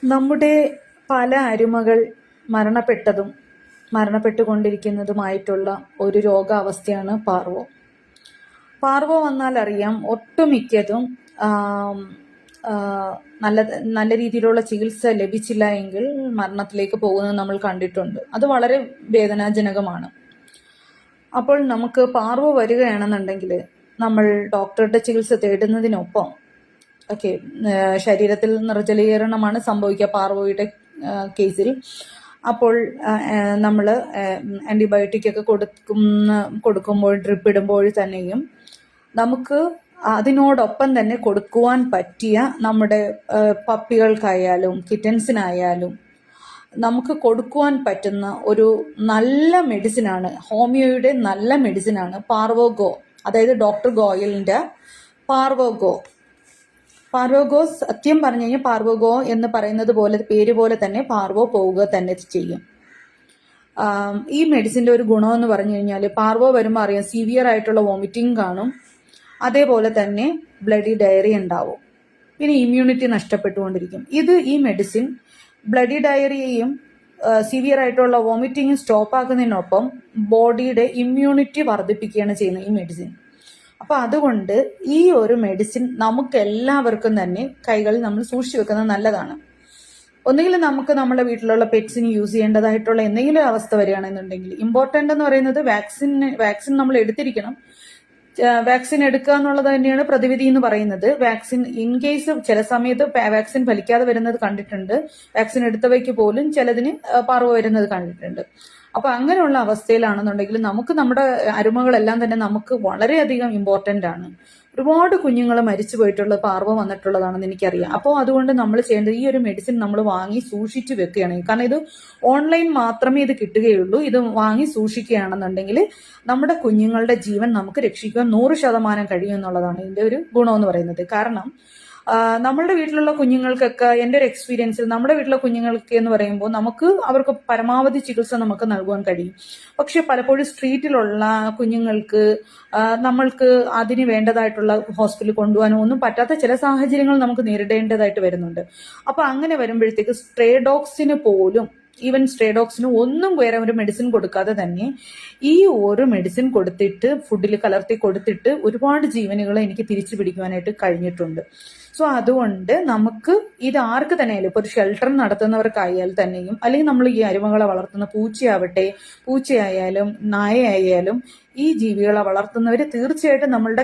നമ്മുടെ പല അരുമകൾ മരണപ്പെട്ടതും മരണപ്പെട്ടുകൊണ്ടിരിക്കുന്നതുമായിട്ടുള്ള ഒരു രോഗാവസ്ഥയാണ് പാർവോ. പാർവോ വന്നാൽ അറിയാം, ഒട്ടുമിക്കതും നല്ല രീതിയിലുള്ള ചികിത്സ ലഭിച്ചില്ല എങ്കിൽ മരണത്തിലേക്ക് പോകുന്നത് നമ്മൾ കണ്ടിട്ടുണ്ട്. അത് വളരെ വേദനാജനകമാണ്. അപ്പോൾ നമുക്ക് പാർവോ വരികയാണെന്നുണ്ടെങ്കിൽ നമ്മൾ ഡോക്ടറുടെ ചികിത്സ തേടുന്നതിനൊപ്പം ശരീരത്തിൽ നിർജ്ജലീകരണമാണ് സംഭവിക്കുക പാർവോയുടെ കേസിൽ. അപ്പോൾ നമ്മൾ ആൻറ്റിബയോട്ടിക് ഒക്കെ കൊടുക്കുമ്പോൾ ഡ്രിപ്പ് ഇടുമ്പോൾ തന്നെയും നമുക്ക് അതിനോടൊപ്പം തന്നെ കൊടുക്കുവാൻ പറ്റിയ നമ്മുടെ പപ്പികൾക്കായാലും കിറ്റൻസിനായാലും നമുക്ക് കൊടുക്കുവാൻ പറ്റുന്ന ഒരു നല്ല മെഡിസിനാണ്, ഹോമിയോയുടെ നല്ല മെഡിസിനാണ് പാർവോ ഗോ. അതായത് ഡോക്ടർ ഗോയലിൻ്റെ പാർവോ ഗോ. പാർവോ ഗോ സത്യം പറഞ്ഞു കഴിഞ്ഞാൽ പാർവോ ഗോ എന്ന് പറയുന്നത് പോലെ, പേര് പോലെ തന്നെ പാർവോ പോവുക തന്നെ ചെയ്യും. ഈ മെഡിസിൻ്റെ ഒരു ഗുണമെന്ന് പറഞ്ഞു കഴിഞ്ഞാൽ, പാർവോ വരുമ്പോൾ അറിയാം സിവിയർ ആയിട്ടുള്ള വോമിറ്റിംഗ് കാണും, അതേപോലെ തന്നെ ബ്ലഡി ഡയറി ഉണ്ടാവും, പിന്നെ ഇമ്മ്യൂണിറ്റി നഷ്ടപ്പെട്ടുകൊണ്ടിരിക്കും. ഈ മെഡിസിൻ ബ്ലഡി ഡയറിയയും സിവിയർ ആയിട്ടുള്ള വോമിറ്റിങ്ങും സ്റ്റോപ്പ് ആക്കുന്നതിനൊപ്പം ബോഡിയുടെ ഇമ്മ്യൂണിറ്റി വർദ്ധിപ്പിക്കുകയാണ് ചെയ്യുന്നത് ഈ മെഡിസിൻ. അപ്പോൾ അതുകൊണ്ട് ഈ ഒരു മെഡിസിൻ നമുക്ക് എല്ലാവർക്കും തന്നെ കൈകളിൽ നമ്മൾ സൂക്ഷിച്ചു വെക്കുന്നത് നല്ലതാണ്. ഒന്നുകിൽ നമുക്ക് നമ്മുടെ വീട്ടിലുള്ള പെറ്റ്സിന് യൂസ് ചെയ്യേണ്ടതായിട്ടുള്ള എന്തെങ്കിലും അവസ്ഥ വരികയാണെന്നുണ്ടെങ്കിൽ, ഇമ്പോർട്ടൻ്റ് എന്ന് പറയുന്നത് വാക്സിൻ നമ്മൾ എടുത്തിരിക്കണം. വാക്സിൻ എടുക്കുക എന്നുള്ളത് തന്നെയാണ് പ്രതിവിധി എന്ന് പറയുന്നത്. വാക്സിൻ ഇൻ കേസ് ചില സമയത്ത് വാക്സിൻ ഫലിക്കാതെ വരുന്നത് കണ്ടിട്ടുണ്ട്. വാക്സിൻ എടുത്തവയ്ക്ക് പോലും ചിലതിന് പാർവോ വരുന്നത് കണ്ടിട്ടുണ്ട്. അപ്പൊ അങ്ങനെയുള്ള അവസ്ഥയിലാണെന്നുണ്ടെങ്കിൽ നമുക്ക് നമ്മുടെ അരുമകളെല്ലാം തന്നെ നമുക്ക് വളരെയധികം ഇമ്പോർട്ടൻ്റ് ആണ്. ഒരുപാട് കുഞ്ഞുങ്ങൾ മരിച്ചു പോയിട്ടുള്ളത് പാർവോ വന്നിട്ടുള്ളതാണെന്ന് എനിക്കറിയാം. അപ്പോൾ അതുകൊണ്ട് നമ്മൾ ചെയ്യേണ്ടത് ഈ ഒരു മെഡിസിൻ നമ്മൾ വാങ്ങി സൂക്ഷിച്ചു വെക്കുകയാണ്. കാരണം ഇത് ഓൺലൈൻ മാത്രമേ ഇത് കിട്ടുകയുള്ളൂ. ഇത് വാങ്ങി സൂക്ഷിക്കുകയാണെന്നുണ്ടെങ്കിൽ നമ്മുടെ കുഞ്ഞുങ്ങളുടെ ജീവൻ നമുക്ക് രക്ഷിക്കാൻ 100% കഴിയും എന്നുള്ളതാണ് ഇതിന്റെ ഒരു ഗുണമെന്ന് പറയുന്നത്. കാരണം നമ്മളുടെ വീട്ടിലുള്ള കുഞ്ഞുങ്ങൾക്കൊക്കെ, എൻ്റെ ഒരു എക്സ്പീരിയൻസിൽ നമ്മുടെ വീട്ടിലെ കുഞ്ഞുങ്ങൾക്ക് എന്ന് പറയുമ്പോൾ അവർക്ക് പരമാവധി ചികിത്സ നമുക്ക് നൽകുവാൻ കഴിയും. പക്ഷെ പലപ്പോഴും സ്ട്രീറ്റിലുള്ള കുഞ്ഞുങ്ങൾക്ക് നമ്മൾക്ക് അതിന് വേണ്ടതായിട്ടുള്ള ഹോസ്പിറ്റലിൽ കൊണ്ടുപോകാനോ ഒന്നും പറ്റാത്ത ചില സാഹചര്യങ്ങൾ നമുക്ക് നേരിടേണ്ടതായിട്ട് വരുന്നുണ്ട്. അപ്പൊ അങ്ങനെ വരുമ്പോഴത്തേക്ക് സ്ട്രേ ഡോഗ്സിന് പോലും, ഈവൻ സ്ട്രേ ഡോഗ്സിന് ഒന്നും വേറെ ഒരു മെഡിസിൻ കൊടുക്കാതെ തന്നെ ഈ ഒരു മെഡിസിൻ കൊടുത്തിട്ട്, ഫുഡിൽ കലർത്തി കൊടുത്തിട്ട് ഒരുപാട് ജീവനുകളെ എനിക്ക് തിരിച്ചു പിടിക്കുവാനായിട്ട് കഴിഞ്ഞിട്ടുണ്ട്. സോ അതുകൊണ്ട് നമുക്ക് ഇത് ആർക്ക് തന്നെയായാലും, ഇപ്പൊ ഒരു ഷെൽട്ടർ നടത്തുന്നവർക്കായാൽ തന്നെയും, അല്ലെങ്കിൽ നമ്മൾ ഈ അരുമകളെ വളർത്തുന്ന പൂച്ചയായാലും നായയായാലും, ഈ ജീവികളെ വളർത്തുന്നവർ തീർച്ചയായിട്ടും നമ്മളുടെ